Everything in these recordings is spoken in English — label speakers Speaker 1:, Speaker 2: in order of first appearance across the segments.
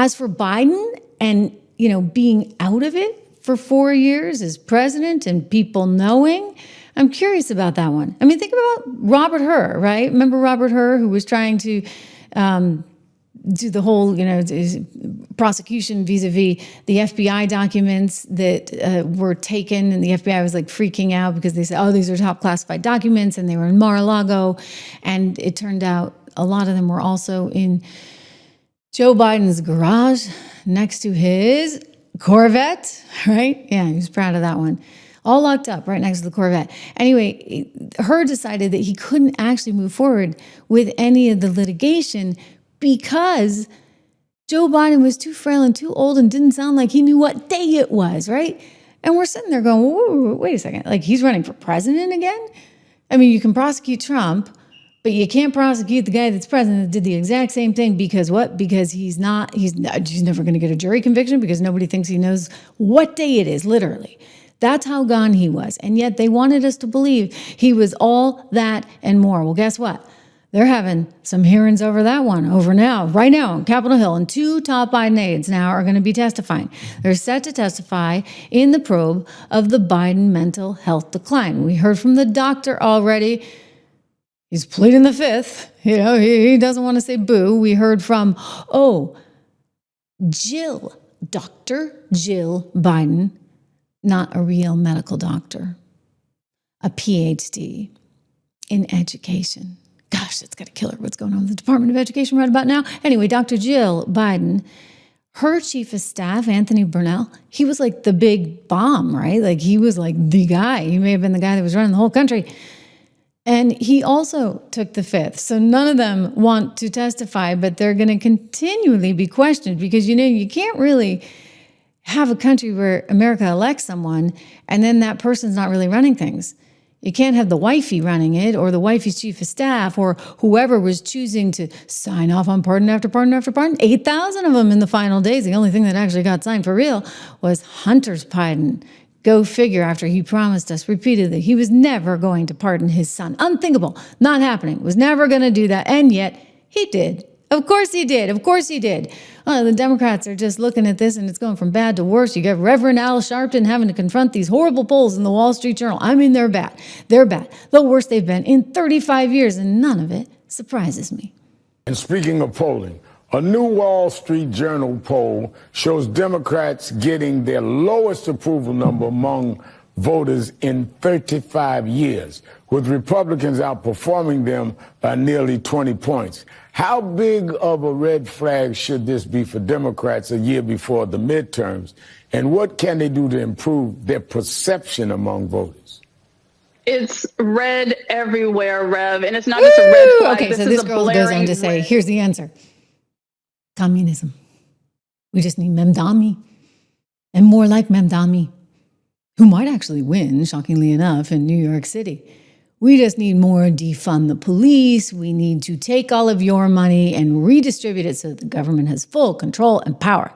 Speaker 1: As for Biden and, being out of it for 4 years as president and people knowing, I'm curious about that one. I mean, think about Robert Hur, right? Remember Robert Hur, who was trying to do the whole, prosecution vis-a-vis the FBI documents that were taken, and the FBI was like freaking out because they said, oh, these are top classified documents, and they were in Mar-a-Lago, and it turned out a lot of them were also in Joe Biden's garage next to his Corvette, right? Yeah, he was proud of that one. All locked up right next to the Corvette. Anyway, Hur decided that he couldn't actually move forward with any of the litigation because Joe Biden was too frail and too old and didn't sound like he knew what day it was, right? And we're sitting there going, whoa, wait a second. Like, he's running for president again? I mean, you can prosecute Trump, but you can't prosecute the guy that's president that did the exact same thing because what? Because he's never going to get a jury conviction because nobody thinks he knows what day it is, literally. That's how gone he was. And yet they wanted us to believe he was all that and more. Well, guess what? They're having some hearings over that one right now on Capitol Hill. And 2 top Biden aides now are going to be testifying. They're set to testify in the probe of the Biden mental health decline. We heard from the doctor already. He's pleading the fifth. He doesn't want to say boo. We heard from, Dr. Jill Biden, not a real medical doctor, a PhD in education. Gosh, that's got to kill her. What's going on with the Department of Education right about now? Anyway, Dr. Jill Biden, her chief of staff, Anthony Burnell, he was like the big bomb, right? Like, he was like the guy. He may have been the guy that was running the whole country. And he also took the fifth. So none of them want to testify, but they're going to continually be questioned because, you can't really have a country where America elects someone and then that person's not really running things. You can't have the wifey running it or the wifey's chief of staff or whoever was choosing to sign off on pardon after pardon after pardon. 8,000 of them in the final days. The only thing that actually got signed for real was Hunter's pardon. Go figure, after he promised us repeatedly he was never going to pardon his son. Unthinkable. Not happening. Was never going to do that. And yet he did. Of course he did. Of course he did. The Democrats are just looking at this and it's going from bad to worse. You got Reverend Al Sharpton having to confront these horrible polls in the Wall Street Journal. I mean, they're bad. They're bad. The worst they've been in 35 years, and none of it surprises me.
Speaker 2: And speaking of polling, a new Wall Street Journal poll shows Democrats getting their lowest approval number among voters in 35 years, with Republicans outperforming them by nearly 20 points. How big of a red flag should this be for Democrats a year before the midterms? And what can they do to improve their perception among voters?
Speaker 3: It's red everywhere, Rev. And it's not just a red flag.
Speaker 1: Okay, so this girl goes on to say, here's the answer. Communism. We just need Memdami and more like Memdami, who might actually win, shockingly enough, in New York City. We just need more defund the police. We need to take all of your money and redistribute it so that the government has full control and power.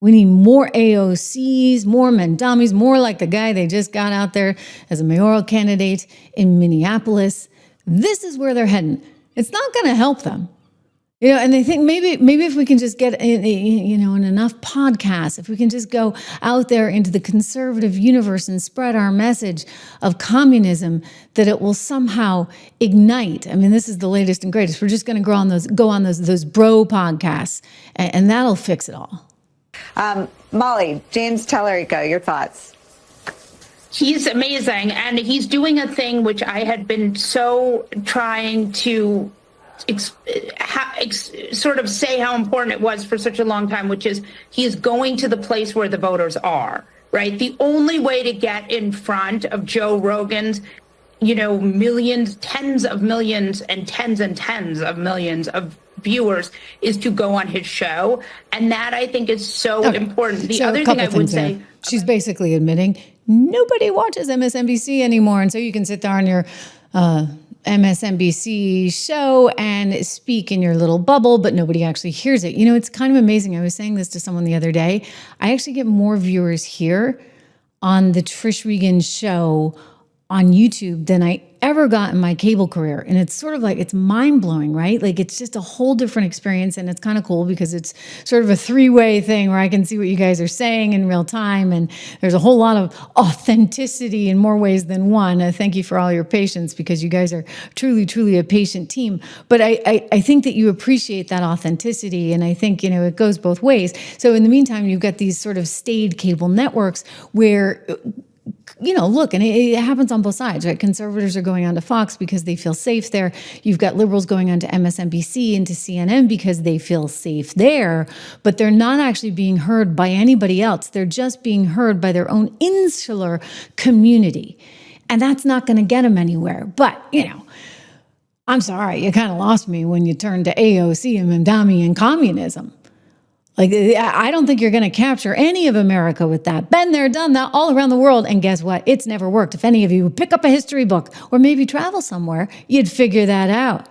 Speaker 1: We need more AOCs, more Mendamis, more like the guy they just got out there as a mayoral candidate in Minneapolis. This is where they're heading. It's not going to help them. And they think maybe if we can just get, in enough podcasts, if we can just go out there into the conservative universe and spread our message of communism, that it will somehow ignite. I mean, this is the latest and greatest. We're just going to go on those bro podcasts, and that'll fix it all.
Speaker 4: Molly, James Tallarico, your thoughts?
Speaker 5: He's amazing, and he's doing a thing which I had been so trying to sort of say how important it was for such a long time, which is he is going to the place where the voters are, right? The only way to get in front of Joe Rogan's, millions, tens of millions and tens of millions of viewers is to go on his show. And that, I think, is so important. The other thing I would say,
Speaker 1: she's basically admitting nobody watches MSNBC anymore. And so you can sit there on your MSNBC show and speak in your little bubble, but nobody actually hears it. It's kind of amazing. I was saying this to someone the other day. I actually get more viewers here on the Trish Regan show on YouTube than I ever got in my cable career. And it's sort of like, it's mind blowing, right? Like it's just a whole different experience. And it's kind of cool because it's sort of a three-way thing where I can see what you guys are saying in real time. And there's a whole lot of authenticity in more ways than one. Thank you for all your patience because you guys are truly, truly a patient team. But I think that you appreciate that authenticity. And I think, it goes both ways. So in the meantime, you've got these sort of staid cable networks where look, and it happens on both sides, right? Conservatives are going on to Fox because they feel safe there. You've got liberals going on to MSNBC and to CNN because they feel safe there, but they're not actually being heard by anybody else. They're just being heard by their own insular community. And that's not going to get them anywhere. But, I'm sorry, you kind of lost me when you turned to AOC and Mamdani and communism. Like, I don't think you're going to capture any of America with that. Been there, done that all around the world. And guess what? It's never worked. If any of you pick up a history book or maybe travel somewhere, you'd figure that out.